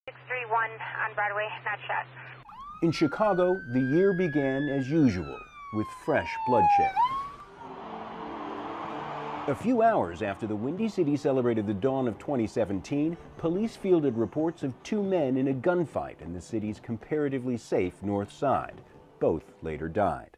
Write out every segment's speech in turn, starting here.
631 on Broadway, not shot. In Chicago, the year began as usual, with fresh bloodshed. A few hours after the Windy City celebrated the dawn of 2017, police fielded reports of two men in a gunfight in the city's comparatively safe North Side. Both later died.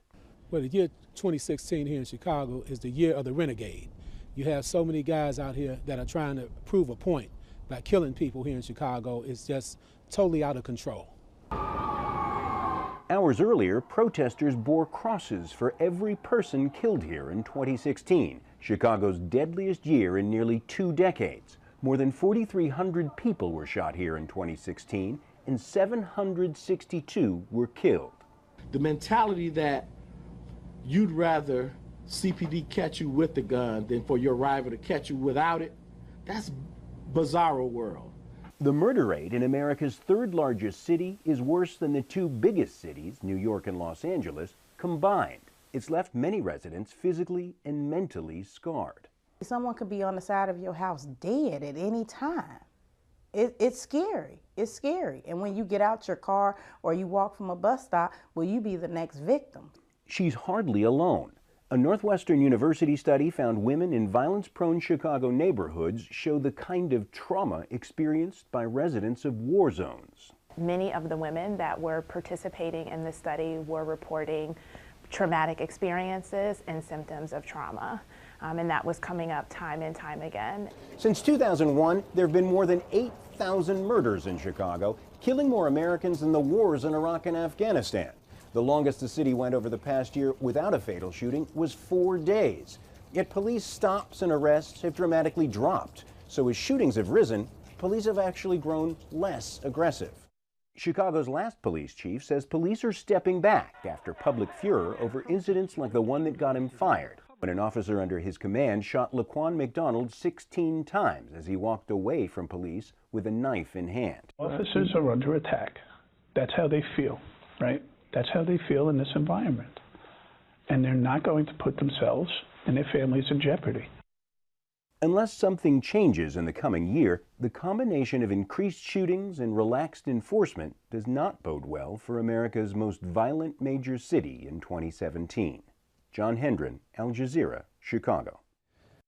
Well, the year 2016 here in Chicago is the year of the renegade. You have so many guys out here that are trying to prove a point by killing people here in Chicago. It's just totally out of control. Hours earlier, protesters bore crosses for every person killed here in 2016, Chicago's deadliest year in nearly 2 decades. More than 4,300 people were shot here in 2016, and 762 were killed. The mentality that you'd rather CPD catch you with the gun than for your rival to catch you without it, that's bizarro world. The murder rate in America's third largest city is worse than the two biggest cities, New York and Los Angeles, combined. It's left many residents physically and mentally scarred. Someone could be on the side of your house dead at any time. It's scary. It's scary. And when you get out your car or you walk from a bus stop, will you be the next victim? She's hardly alone. A Northwestern University study found women in violence-prone Chicago neighborhoods show the kind of trauma experienced by residents of war zones. Many of the women that were participating in the study were reporting traumatic experiences and symptoms of trauma, and that was coming up time and time again. Since 2001, there have been more than 8,000 murders in Chicago, killing more Americans than the wars in Iraq and Afghanistan. The longest the city went over the past year without a fatal shooting was 4 days. Yet police stops and arrests have dramatically dropped. So as shootings have risen, police have actually grown less aggressive. Chicago's last police chief says police are stepping back after public furor over incidents like the one that got him fired, when an officer under his command shot Laquan McDonald 16 times as he walked away from police with a knife in hand. Officers are under attack. That's how they feel, right? That's how they feel in this environment. And they're not going to put themselves and their families in jeopardy. Unless something changes in the coming year, the combination of increased shootings and relaxed enforcement does not bode well for America's most violent major city in 2017. John Hendren, Al Jazeera, Chicago.